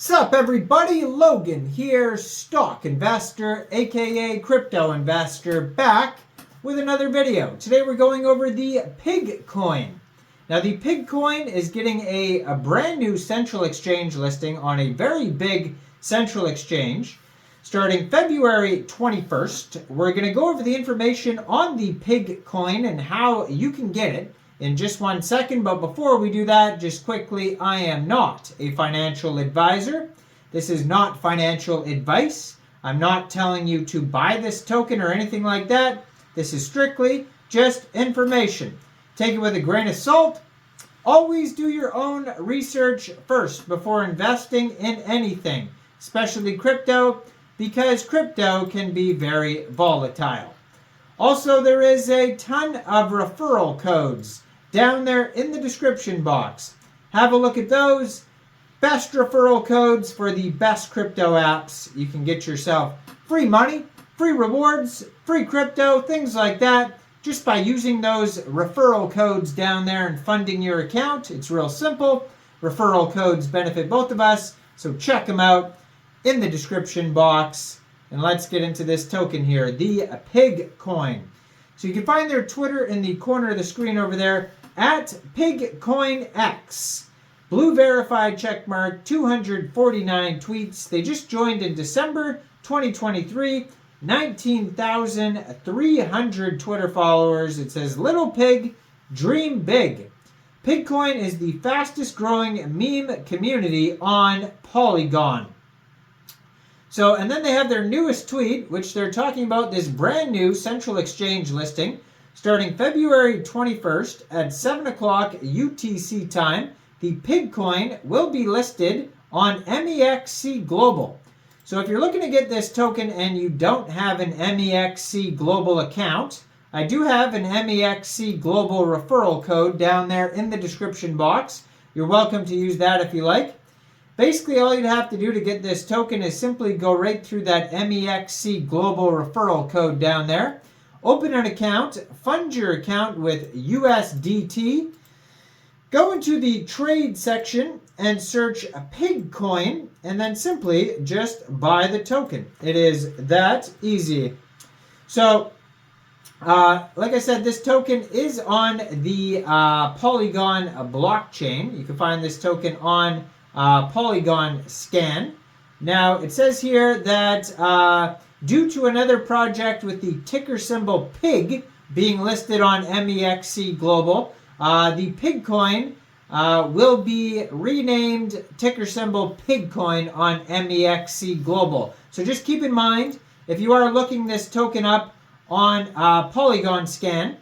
Sup everybody, Logan here, stock investor, aka crypto investor, back with another video. Today we're going over the Pigcoin. Now the Pigcoin is getting a brand new central exchange listing on a very big central exchange. Starting February 21st, we're going to go over the information on the Pigcoin and how you can get it in just 1 second. But before we do that, just quickly, I am not a financial advisor. This is not financial advice. I'm not telling you to buy this token or anything like that. This is strictly just information. Take it with a grain of salt. Always do your own research first before investing in anything, especially crypto, because crypto can be very volatile. Also, there is a ton of referral codes down there in the description box. Have a look at those. Best referral codes for the best crypto apps. You can get yourself free money, free rewards, free crypto, things like that, just by using those referral codes down there and funding your account. It's real simple. Referral codes benefit both of us, so check them out in the description box. And let's get into this token here, the Pigcoin. So you can find their Twitter in the corner of the screen over there at PigcoinX. Blue verified checkmark, 249 tweets. They just joined in December 2023. 19,300 Twitter followers. It says, Little Pig, dream big. Pigcoin is the fastest growing meme community on Polygon. So, and then they have their newest tweet, which they're talking about this brand new central exchange listing. Starting February 21st at 7 o'clock UTC time, the Pigcoin will be listed on Mexc Global. So if you're looking to get this token and you don't have an Mexc Global account, I do have an Mexc Global referral code down there in the description box. You're welcome to use that if you like. Basically, all you'd have to do to get this token is simply go right through that Mexc Global referral code down there. Open an account, fund your account with USDT, go into the trade section and search Pigcoin, and then simply just buy the token. It is that easy. So, like I said, this token is on the Polygon blockchain. You can find this token on Polygon Scan. Now, it says here that due to another project with the ticker symbol PIG being listed on Mexc Global, the Pigcoin will be renamed ticker symbol Pigcoin on Mexc Global. So just keep in mind, if you are looking this token up on Polygon Scan,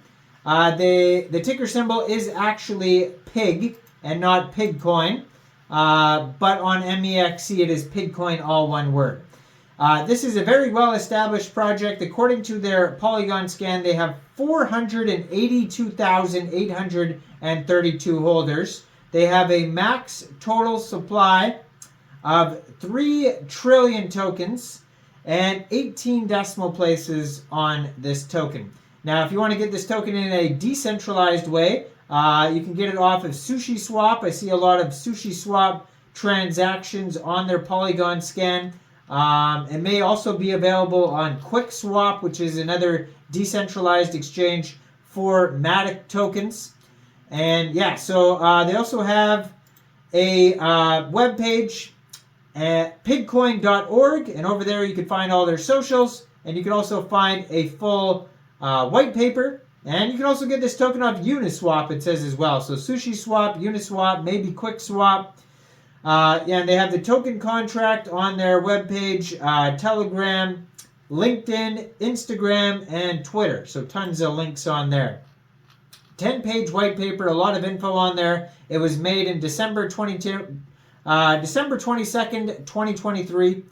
the ticker symbol is actually PIG and not Pigcoin. But on Mexc it is Pigcoin, all one word. This is a very well-established project. According to their Polygon Scan, they have 482,832 holders. They have a max total supply of 3 trillion tokens and 18 decimal places on this token. Now, if you want to get this token in a decentralized way, you can get it off of Sushiswap. I see a lot of Sushiswap transactions on their Polygon Scan. It may also be available on QuickSwap, which is another decentralized exchange for Matic tokens. And yeah, so they also have a web page at pigcoin.org, and over there you can find all their socials, and you can also find a full white paper. And you can also get this token off Uniswap, it says as well. So Sushiswap, Uniswap, maybe QuickSwap. And they have the token contract on their webpage, Telegram, LinkedIn, Instagram, and Twitter. So tons of links on there. 10-page white paper, a lot of info on there. It was made in December 22nd, 2023.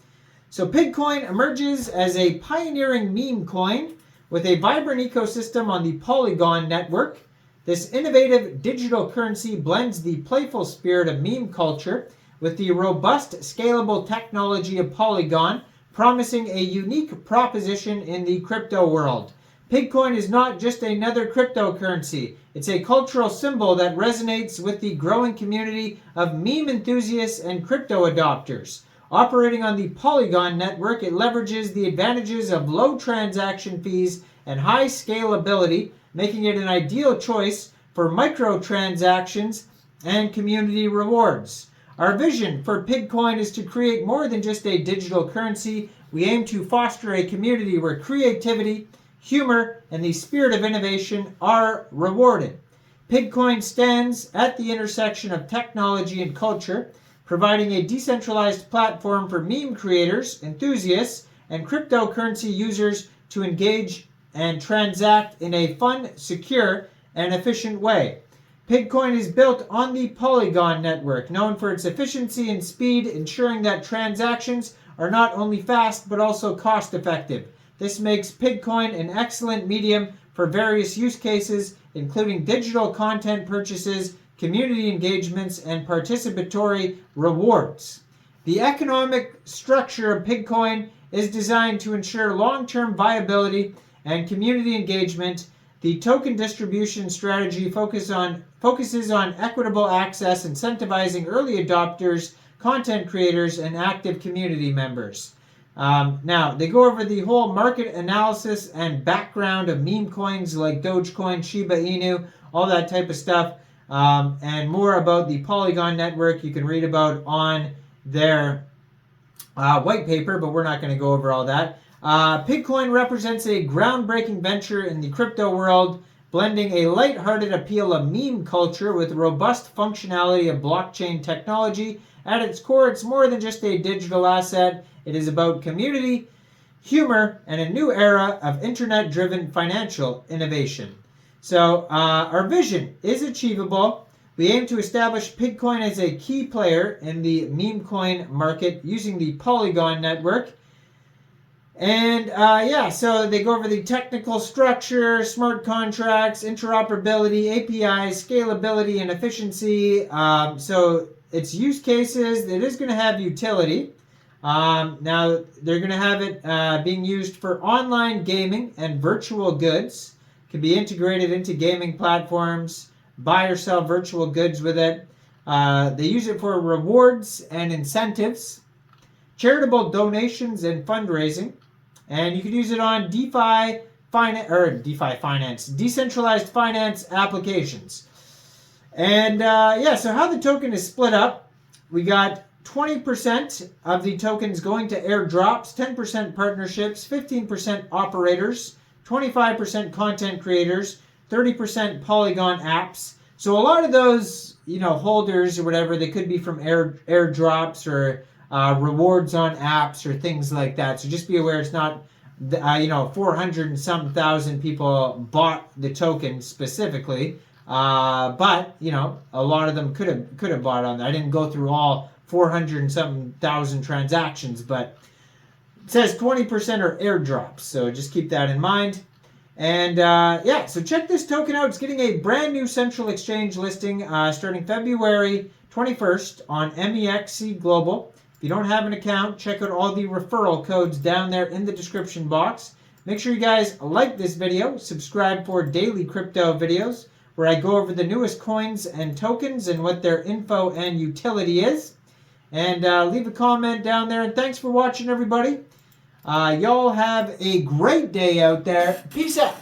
So Pigcoin emerges as a pioneering meme coin with a vibrant ecosystem on the Polygon network. This innovative digital currency blends the playful spirit of meme culture with the robust, scalable technology of Polygon, promising a unique proposition in the crypto world. Pigcoin is not just another cryptocurrency. It's a cultural symbol that resonates with the growing community of meme enthusiasts and crypto adopters. Operating on the Polygon network, it leverages the advantages of low transaction fees and high scalability, making it an ideal choice for microtransactions and community rewards. Our vision for Pigcoin is to create more than just a digital currency. We aim to foster a community where creativity, humor, and the spirit of innovation are rewarded. Pigcoin stands at the intersection of technology and culture, providing a decentralized platform for meme creators, enthusiasts, and cryptocurrency users to engage and transact in a fun, secure, and efficient way. Pigcoin is built on the Polygon network, known for its efficiency and speed, ensuring that transactions are not only fast but also cost-effective. This makes Pigcoin an excellent medium for various use cases, including digital content purchases, community engagements, and participatory rewards. The economic structure of Pigcoin is designed to ensure long-term viability and community engagement. The token distribution strategy focuses on equitable access, incentivizing early adopters, content creators, and active community members. Now, they go over the whole market analysis and background of meme coins like Dogecoin, Shiba Inu, all that type of stuff, and more about the Polygon network you can read about on their white paper, but we're not going to go over all that. Pigcoin represents a groundbreaking venture in the crypto world, blending a lighthearted appeal of meme culture with robust functionality of blockchain technology. At its core, it's more than just a digital asset. It is about community, humor, and a new era of internet-driven financial innovation. So our vision is achievable. We aim to establish Pigcoin as a key player in the meme coin market using the Polygon network. And so they go over the technical structure, smart contracts, interoperability, APIs, scalability, and efficiency. So its use cases, it is going to have utility. Now, they're going to have it being used for online gaming and virtual goods. It can be integrated into gaming platforms, buy or sell virtual goods with it. They use it for rewards and incentives, charitable donations, and fundraising. And you can use it on DeFi finance, decentralized finance applications. And so how the token is split up, we got 20% of the tokens going to airdrops, 10% partnerships, 15% operators, 25% content creators, 30% Polygon apps. So a lot of those, holders or whatever, they could be from airdrops or rewards on apps or things like that. So just be aware it's not, 400 and some thousand people bought the token specifically. But, a lot of them could have bought on that. I didn't go through all 400 and something thousand transactions, but it says 20% are airdrops. So just keep that in mind. And so check this token out. It's getting a brand new central exchange listing starting February 21st on Mexc Global. If you don't have an account, check out all the referral codes down there in the description box. Make sure you guys like this video, subscribe for daily crypto videos where I go over the newest coins and tokens and what their info and utility is. And leave a comment down there. And thanks for watching, everybody. Y'all have a great day out there. Peace out.